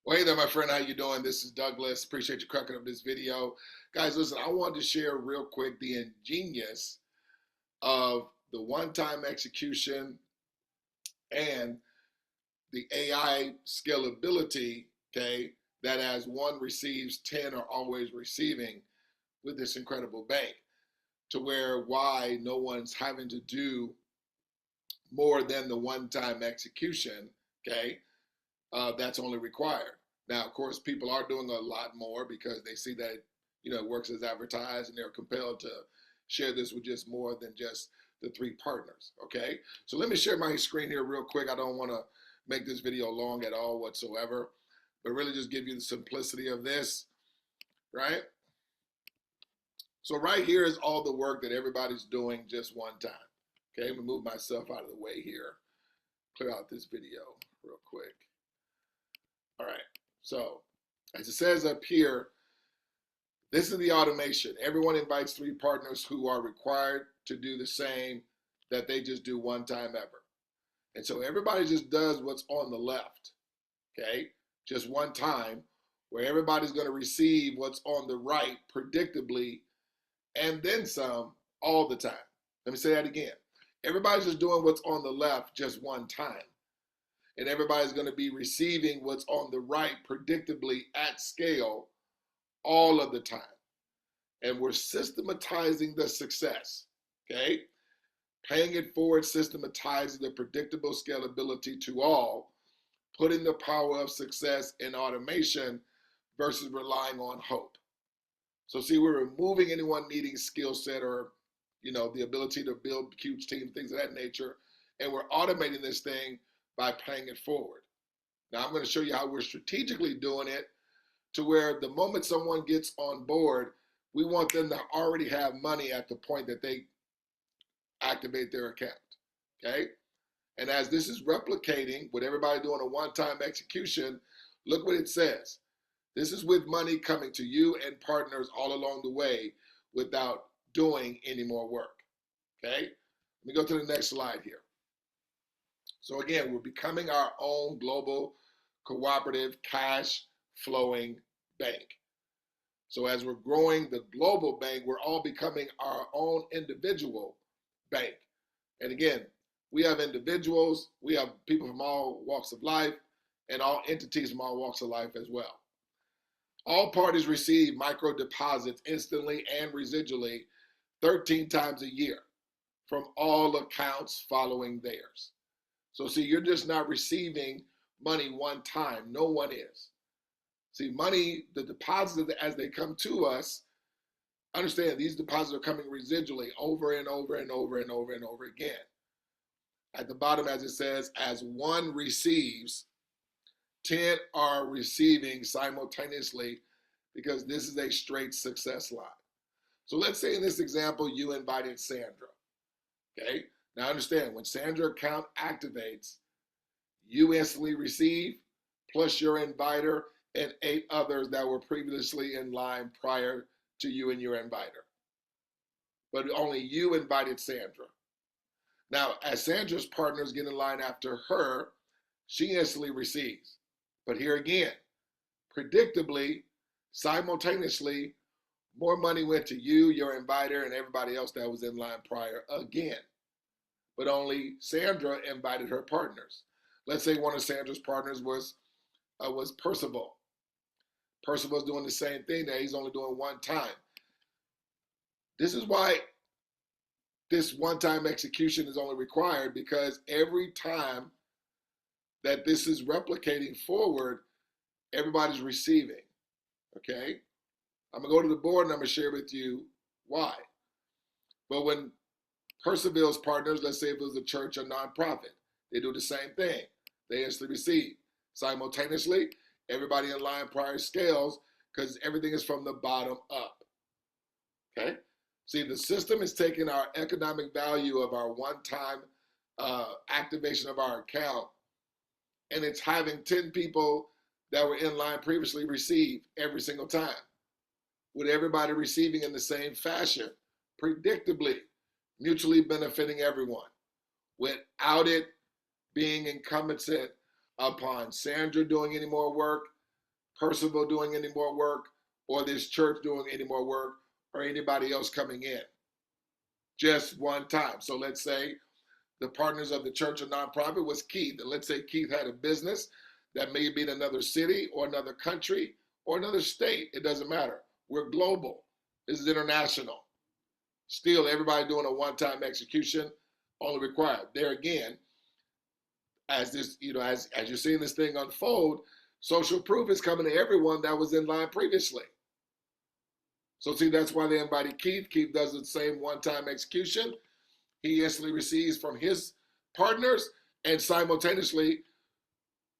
Well, hey there, my friend. How you doing? This is Douglas. Appreciate you cracking up this video. Guys, listen, I wanted to share real quick the ingenious of the one-time execution and the AI scalability, okay, that as one receives, 10 are always receiving with this incredible bank, to where why no one's having to do more than the one-time execution, okay, that's only required. Now, of course, people are doing a lot more because they see that, it works as advertised and they're compelled to share this with just more than just the three partners, okay? So let me share my screen here real quick. I don't want to make this video long at all whatsoever, but really just give you the simplicity of this, right? So right here is all the work that everybody's doing just one time. Okay, I'm gonna move myself out of the way here, clear out this video real quick. All right, so as it says up here, this is the automation. Everyone invites three partners who are required to do the same that they just do one time ever. And so everybody just does what's on the left, okay? Just one time, where everybody's gonna receive what's on the right predictably and then some all the time. Let me say that again. Everybody's just doing what's on the left just one time. And everybody's going to be receiving what's on the right predictably at scale all of the time. And we're systematizing the success, okay? Paying it forward systematizes the predictable scalability to all, putting the power of success in automation versus relying on hope. So see, we're removing anyone needing skill set or, the ability to build huge teams, things of that nature, and we're automating this thing by paying it forward. Now I'm going to show you how we're strategically doing it to where the moment someone gets on board, we want them to already have money at the point that they activate their account, okay? And as this is replicating with everybody doing a one-time execution, look what it says. This is with money coming to you and partners all along the way without doing any more work, okay? Let me go to the next slide here. So again, we're becoming our own global cooperative cash flowing bank. So as we're growing the global bank, we're all becoming our own individual bank. And again, we have individuals, we have people from all walks of life, and all entities from all walks of life as well. All parties receive micro deposits instantly and residually 13 times a year from all accounts following theirs. So see, you're just not receiving money one time. No one is. See, money, the deposits as they come to us, understand these deposits are coming residually over and over and over and over and over again. At the bottom, as it says, as one receives, 10 are receiving simultaneously because this is a straight success line. So let's say in this example, you invited Sandra, okay? Now understand, when Sandra account activates, you instantly receive, plus your inviter and 8 others that were previously in line prior to you and your inviter. But only you invited Sandra. Now, as Sandra's partners get in line after her, she instantly receives. But here again, predictably, simultaneously, more money went to you, your inviter, and everybody else that was in line prior again. But only Sandra invited her partners. Let's say one of Sandra's partners was Percival. Percival's doing the same thing that he's only doing one time. This is why this one-time execution is only required, because every time that this is replicating forward, everybody's receiving, okay? I'm gonna go to the board and I'm gonna share with you why. But when Percival's partners, let's say if it was a church or nonprofit, they do the same thing. They instantly receive. Simultaneously, everybody in line prior scales because everything is from the bottom up, okay? See, the system is taking our economic value of our one-time activation of our account, and it's having 10 people that were in line previously receive every single time, with everybody receiving in the same fashion, predictably, mutually benefiting everyone, without it being incumbent upon Sandra doing any more work, 𝗗𝗶𝘀𝗰𝗹 doing any more work, or this church doing any more work, or anybody else coming in. Just one time. So let's say the partners of the church or nonprofit was Keith. And let's say Keith had a business that may be in another city or another country or another state. It doesn't matter. We're global. This is international. Still, everybody doing a one-time execution only required. There again, as this, as you're seeing this thing unfold, social proof is coming to everyone that was in line previously. So see, that's why they invited Keith. Keith does the same one-time execution. He instantly receives from his partners, and simultaneously,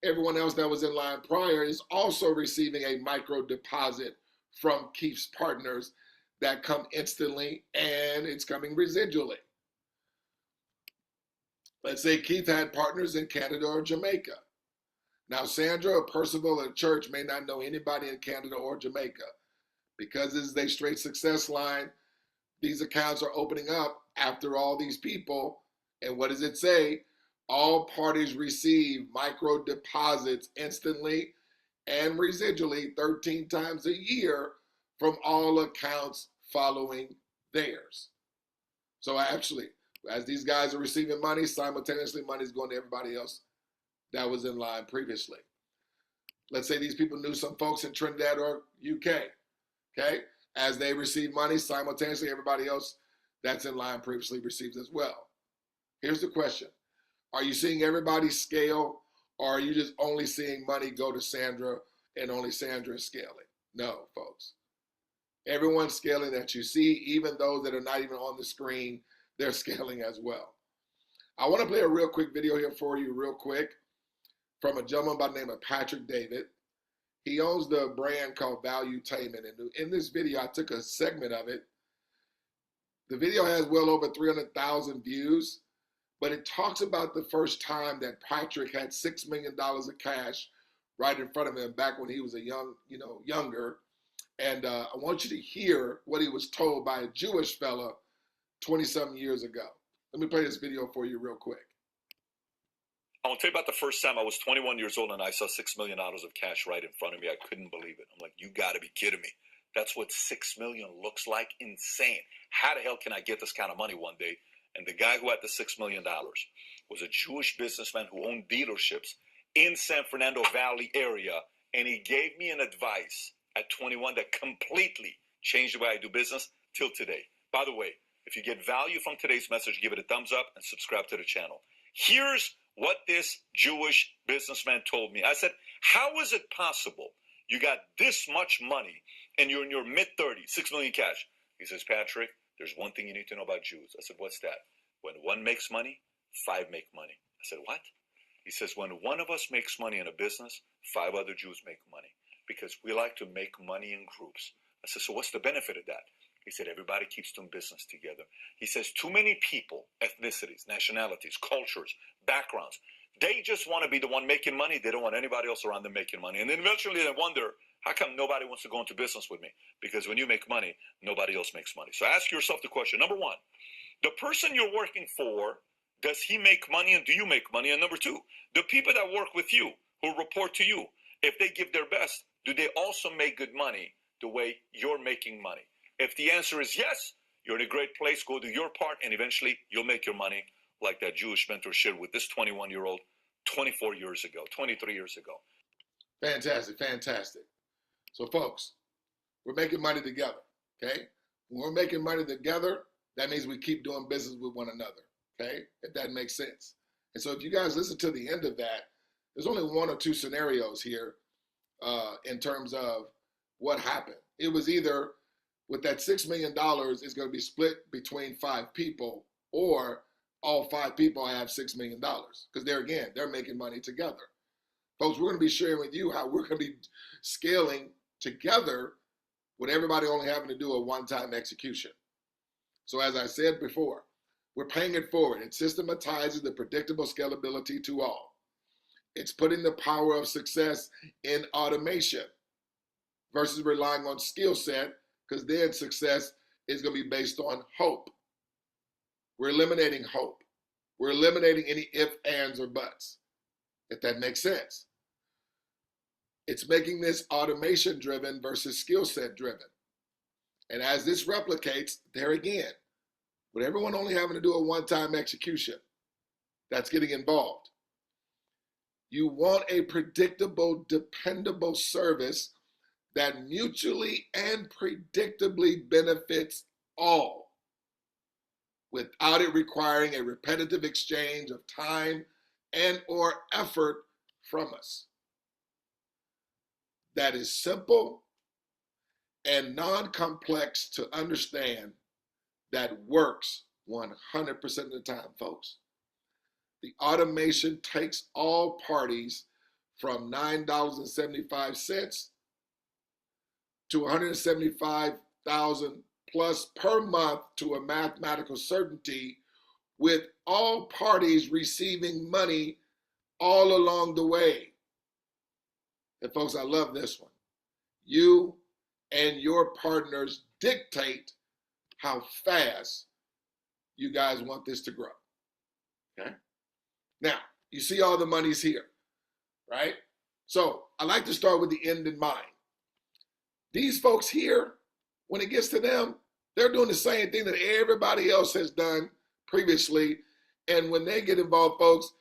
everyone else that was in line prior is also receiving a micro deposit from Keith's partners that come instantly, and it's coming residually. Let's say Keith had partners in Canada or Jamaica. Now, Sandra or Percival or church may not know anybody in Canada or Jamaica. Because this is a straight success line, these accounts are opening up after all these people. And what does it say? All parties receive micro deposits instantly and residually 13 times a year from all accounts following theirs. So actually, as these guys are receiving money, simultaneously money is going to everybody else that was in line previously. Let's say these people knew some folks in Trinidad or UK. Okay, as they receive money, simultaneously everybody else that's in line previously receives as well. Here's the question. Are you seeing everybody scale, or are you just only seeing money go to Sandra and only Sandra is scaling? No, folks. Everyone's scaling that you see, even those that are not even on the screen, they're scaling as well. I want to play a real quick video here for you real quick from a gentleman by the name of Patrick David. He owns the brand called 𝗗𝗀𝗰𝗹. And in this video, I took a segment of it. The video has well over 300,000 views, but it talks about the first time that Patrick had $6 million of cash right in front of him back when he was a younger. And I want you to hear what he was told by a Jewish fella 20-something years ago. Let me play this video for you real quick. I'll tell you about the first time I was 21 years old and I saw $6 million of cash right in front of me. I couldn't believe it. I'm like, you got to be kidding me. That's what $6 million looks like? Insane. How the hell can I get this kind of money one day? And the guy who had the $6 million was a Jewish businessman who owned dealerships in San Fernando Valley area. And he gave me an advice at 21 that completely changed the way I do business till today. By the way, if you get value from today's message, give it a thumbs up and subscribe to the channel. Here's what this Jewish businessman told me. I said, how is it possible you got this much money and you're in your mid-30s, 6 million cash? He says, Patrick, there's one thing you need to know about Jews. I said, what's that? When one makes money, 5 make money. I said, what? He says, when one of us makes money in a business, 5 other Jews make money because we like to make money in groups. I said, so what's the benefit of that? He said, everybody keeps doing business together. He says, too many people, ethnicities, nationalities, cultures, backgrounds, they just want to be the one making money. They don't want anybody else around them making money. And then eventually they wonder, how come nobody wants to go into business with me? Because when you make money, nobody else makes money. So ask yourself the question. Number one, the person you're working for, does he make money and do you make money? And number two, the people that work with you, who report to you, if they give their best, do they also make good money the way you're making money? If the answer is yes, you're in a great place. Go do your part, and eventually you'll make your money like that Jewish mentor shared with this 21-year-old 24 years ago, 23 years ago. Fantastic, fantastic. So, folks, we're making money together, okay? When we're making money together, that means we keep doing business with one another, okay? If that makes sense. And so if you guys listen to the end of that, there's only 1 or 2 scenarios here in terms of what happened. It was either with that $6 million is going to be split between 5 people, or all 5 people have $6 million, because they're making money together. Folks, we're going to be sharing with you how we're going to be scaling together with everybody only having to do a one-time execution. So as I said before, we're paying it forward. It systematizes the predictable scalability to all. It's putting the power of success in automation versus relying on skill set, because then success is going to be based on hope. We're eliminating hope. We're eliminating any ifs, ands, or buts, if that makes sense. It's making this automation driven versus skill set driven. And as this replicates, there again, with everyone only having to do a one-time execution, that's getting involved. You want a predictable, dependable service that mutually and predictably benefits all, without it requiring a repetitive exchange of time and or effort from us. That is simple and non-complex to understand, that works 100% of the time, folks. The automation takes all parties from $9.75 to $175,000 plus per month to a mathematical certainty, with all parties receiving money all along the way. And folks, I love this one. You and your partners dictate how fast you guys want this to grow. Okay? Now, you see all the money's here, right? So I like to start with the end in mind. These folks here, when it gets to them, they're doing the same thing that everybody else has done previously. And when they get involved, folks,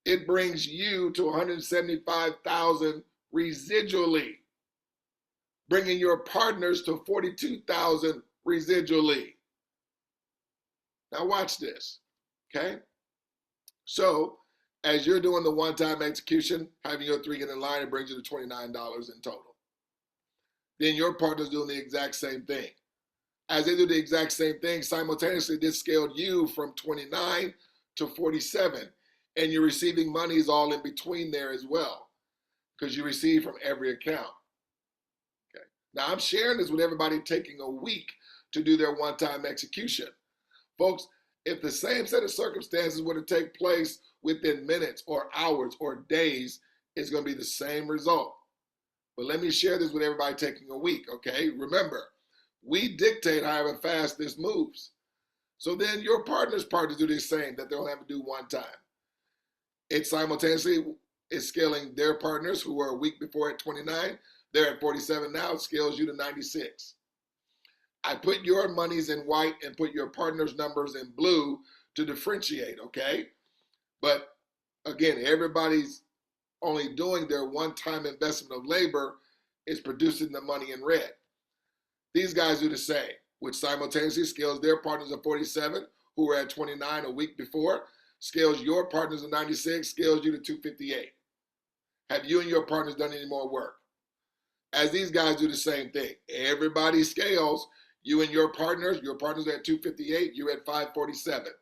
it brings you to $175,000 residually, bringing your partners to $42,000 residually. Now watch this, okay? So as you're doing the one-time execution, having your three get in line, it brings you to $29 in total. Then your partner's doing the exact same thing. As they do the exact same thing, simultaneously, this scaled you from 29 to 47, and you're receiving monies all in between there as well, because you receive from every account. Okay. Now, I'm sharing this with everybody taking a week to do their one-time execution. Folks, if the same set of circumstances were to take place within minutes or hours or days, it's going to be the same result. But let me share this with everybody taking a week, okay? Remember, we dictate however fast this moves. So then your partners do the same, that they'll have to do one time. It simultaneously is scaling their partners who were a week before at 29. They're at 47 now. It scales you to 96. I put your monies in white and put your partner's numbers in blue to differentiate, okay? But again, everybody's only doing their one-time investment of labor is producing the money in red. These guys do the same, which simultaneously scales their partners at 47, who were at 29 a week before, scales your partners at 96, scales you to 258. Have you and your partners done any more work? As these guys do the same thing, everybody scales. You and your partners are at 258, you're at 547.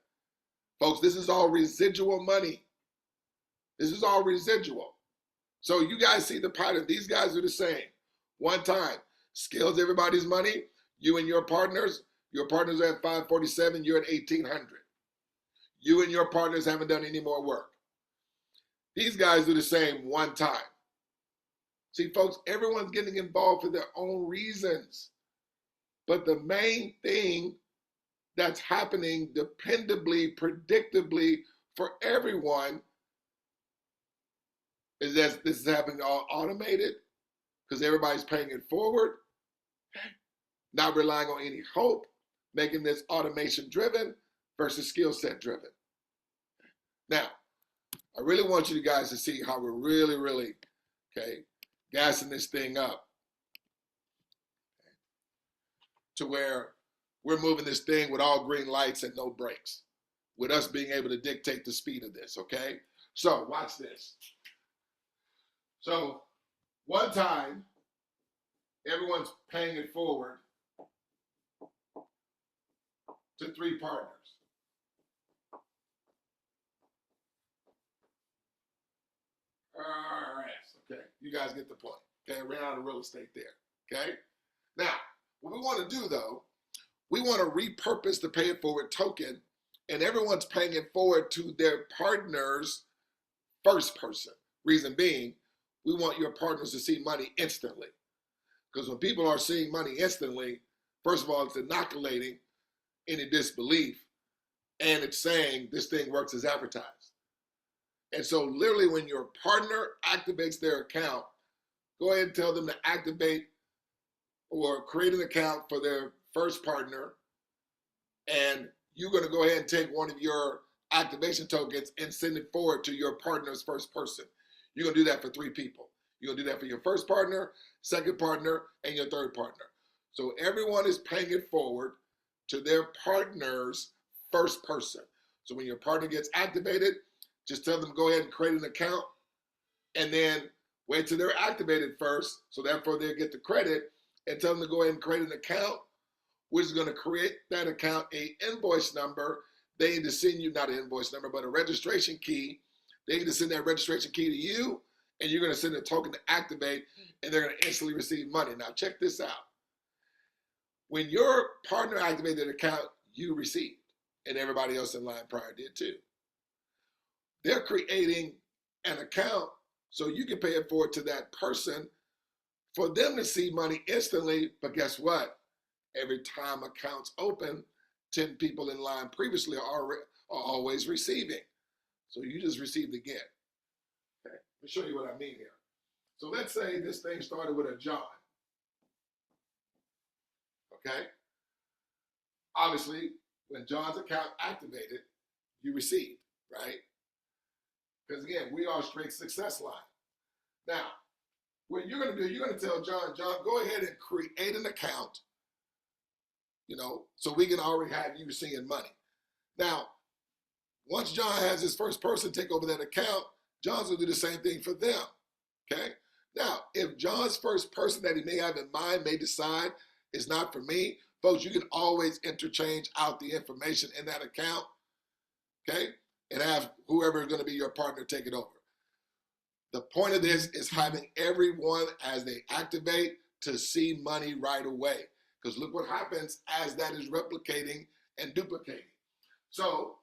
Folks, this is all residual money. This is all residual. So you guys see the pattern. These guys do the same. One time, scales everybody's money. You and your partners are at 547, you're at 1800. You and your partners haven't done any more work. These guys do the same one time. See, folks, everyone's getting involved for their own reasons. But the main thing that's happening dependably, predictably for everyone is that this is happening all automated, because everybody's paying it forward, not relying on any hope, making this automation driven versus skill set driven. Now, I really want you guys to see how we're really, okay, gassing this thing up to where we're moving this thing with all green lights and no brakes, with us being able to dictate the speed of this, okay? So watch this. So one time, everyone's paying it forward to three partners. All right, okay, you guys get the point. Okay, ran out of real estate there, okay? Now, what we want to do though, we want to repurpose the pay it forward token, and everyone's paying it forward to their partner's first person. Reason being, we want your partners to see money instantly. Because when people are seeing money instantly, first of all, it's inoculating any disbelief, and it's saying this thing works as advertised. And so literally when your partner activates their account, go ahead and tell them to activate or create an account for their first partner, and you're going to go ahead and take one of your activation tokens and send it forward to your partner's first person. You're going to do that for 3 people. You're going to do that for your first partner, second partner, and your third partner. So everyone is paying it forward to their partner's first person. So when your partner gets activated, just tell them go ahead and create an account, and then wait till they're activated first, so therefore they'll get the credit, and tell them to go ahead and create an account, which is going to create that account a invoice number. They need to send you, not an invoice number, but a registration key. They need to send that registration key to you, and you're going to send a token to activate, and they're going to instantly receive money. Now check this out. When your partner activated an account, you received, and everybody else in line prior did too. They're creating an account so you can pay it forward to that person for them to see money instantly. But guess what? Every time accounts open, 10 people in line previously are always receiving. So you just received again. Okay, let me show you what I mean here. So let's say this thing started with a John. Okay? Obviously, when John's account activated, you received, right? Because again, we are a straight success line. Now, what you're going to do, you're going to tell John, go ahead and create an account, so we can already have you seeing money. Now, once John has his first person take over that account, John's going to do the same thing for them, okay? Now, if John's first person that he may have in mind may decide it's not for me, folks, you can always interchange out the information in that account, okay? And have whoever is going to be your partner take it over. The point of this is having everyone, as they activate, to see money right away. Because look what happens as that is replicating and duplicating. So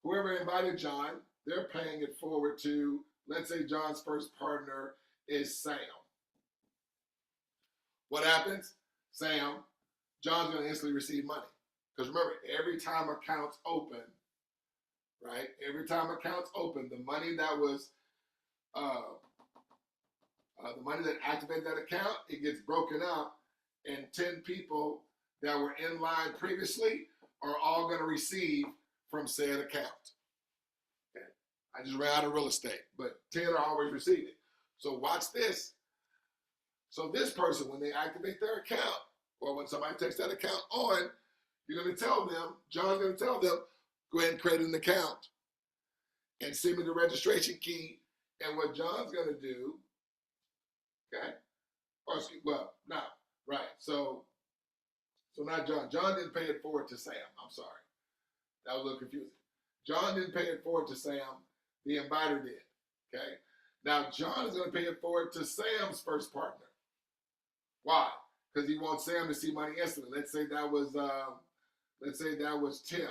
whoever invited John, they're paying it forward to, let's say John's first partner is Sam. What happens? Sam, John's going to instantly receive money. Because remember, every time accounts open, right? Every time accounts open, the money that was, the money that activated that account, it gets broken up, and 10 people that were in line previously are all going to receive from said account. Okay. I just ran out of real estate, but 10 are always receiving. So watch this. So this person, when they activate their account, or when somebody takes that account on, you're going to tell them, John's going to tell them, go ahead and create an account and send me the registration key. And what John's going to do, okay, or excuse, well, no, right. So not John. John didn't pay it forward to Sam. I'm sorry. That was a little confusing. John didn't pay it forward to Sam. The inviter did, okay? Now, John is going to pay it forward to Sam's first partner. Why? Because he wants Sam to see money instantly. Let's say that was Tim.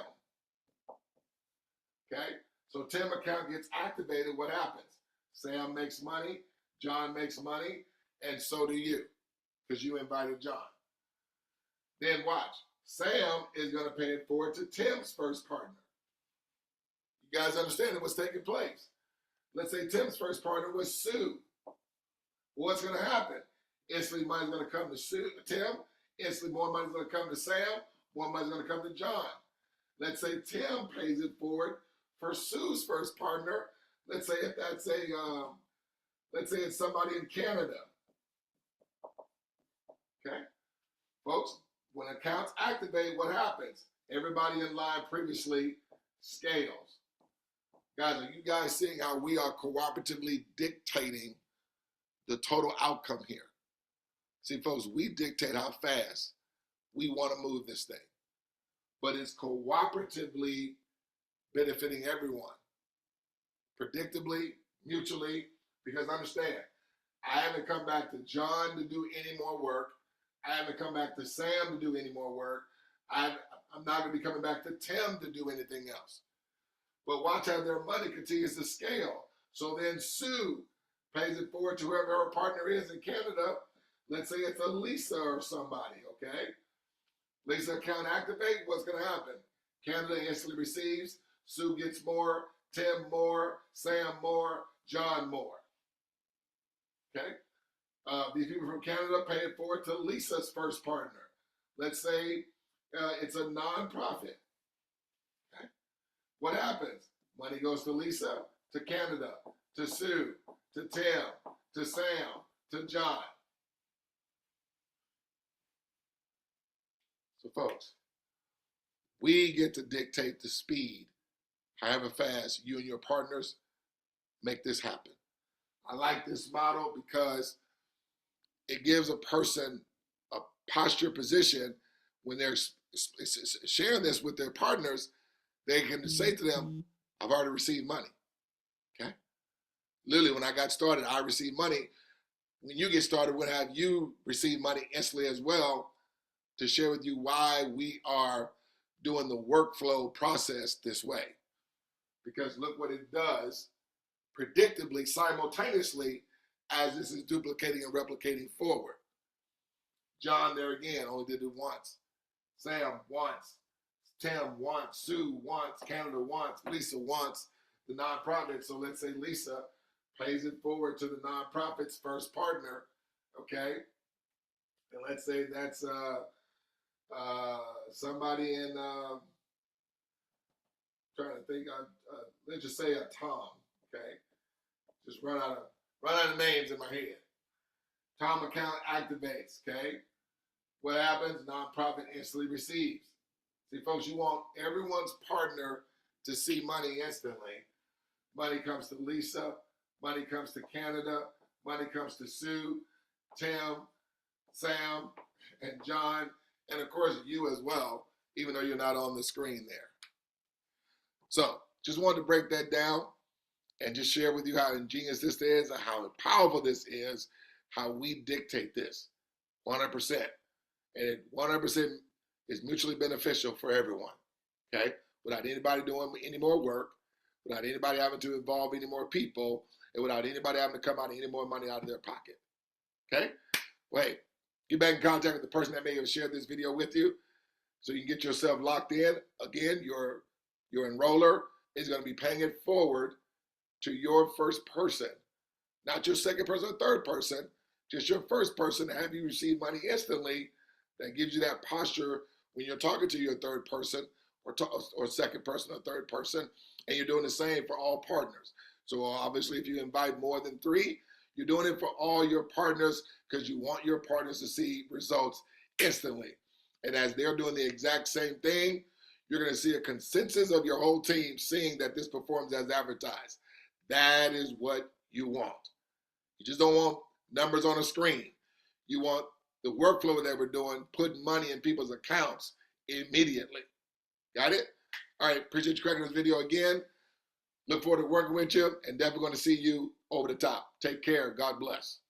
Okay? So Tim account gets activated. What happens? Sam makes money, John makes money, and so do you, because you invited John. Then watch. Sam is going to pay it forward to Tim's first partner. You guys understand what's taking place? Let's say Tim's first partner was Sue. What's going to happen? Instantly money's going to come to Tim. Instantly more money's going to come to Sam. More money's going to come to John. Let's say Tim pays it forward for Sue's first partner. Let's say if that's let's say it's somebody in Canada. Okay, folks, when accounts activate, what happens? Everybody in line previously scales. Guys, are you guys seeing how we are cooperatively dictating the total outcome here? See, folks, we dictate how fast we want to move this thing, but it's cooperatively benefiting everyone, predictably, mutually, because understand, I haven't come back to John to do any more work. I haven't come back to Sam to do any more work. I'm not going to be coming back to Tim to do anything else. But watch how their money continues to scale. So then Sue pays it forward to whoever her partner is in Canada. Let's say it's a Lisa or somebody, okay? Lisa account activate, what's going to happen? Canada instantly receives, Sue gets more, Tim more, Sam more, John more. Okay? These people from Canada pay it forward to Lisa's first partner. Let's say it's a nonprofit. Okay? What happens? Money goes to Lisa, to Canada, to Sue, to Tim, to Sam, to John. So folks, we get to dictate the speed, however fast you and your partners make this happen. I like this model because it gives a person a posture position when they're sharing this with their partners. They can say to them, I've already received money. Okay? Literally, when I got started, I received money. When you get started, we'll have you receive money instantly as well to share with you why we are doing the workflow process this way. Because look what it does, predictably, simultaneously, as this is duplicating and replicating forward. John there again, only did it once. Sam once. Tim once. Sue once. Canada once. Lisa once. The nonprofit. So let's say Lisa pays it forward to the nonprofit's first partner. Okay? And let's say that's somebody in, trying to think, let's just say a Tom. Okay? Just run out of names in my head. Tom account activates, okay? What happens? Nonprofit instantly receives. See, folks, you want everyone's partner to see money instantly. Money comes to Lisa. Money comes to Canada. Money comes to Sue, Tim, Sam, and John, and of course you as well, even though you're not on the screen there. So, just wanted to break that down and just share with you how ingenious this is and how powerful this is, how we dictate this 100%. And it 100% is mutually beneficial for everyone, okay? Without anybody doing any more work, without anybody having to involve any more people, and without anybody having to come out any more money out of their pocket, okay? Wait, get back in contact with the person that may have shared this video with you so you can get yourself locked in. Again, your enroller is going to be paying it forward to your first person, not your second person or third person, just your first person to have you receive money instantly. That gives you that posture when you're talking to your third person or second person or third person, and you're doing the same for all partners. So obviously, if you invite more than 3, you're doing it for all your partners because you want your partners to see results instantly. And as they're doing the exact same thing, you're going to see a consensus of your whole team seeing that this performs as advertised. That is what you want. You just don't want numbers on a screen. You want the workflow that we're doing, putting money in people's accounts immediately. Got it? All right, appreciate you cracking this video again. Look forward to working with you and definitely going to see you over the top. Take care. God bless.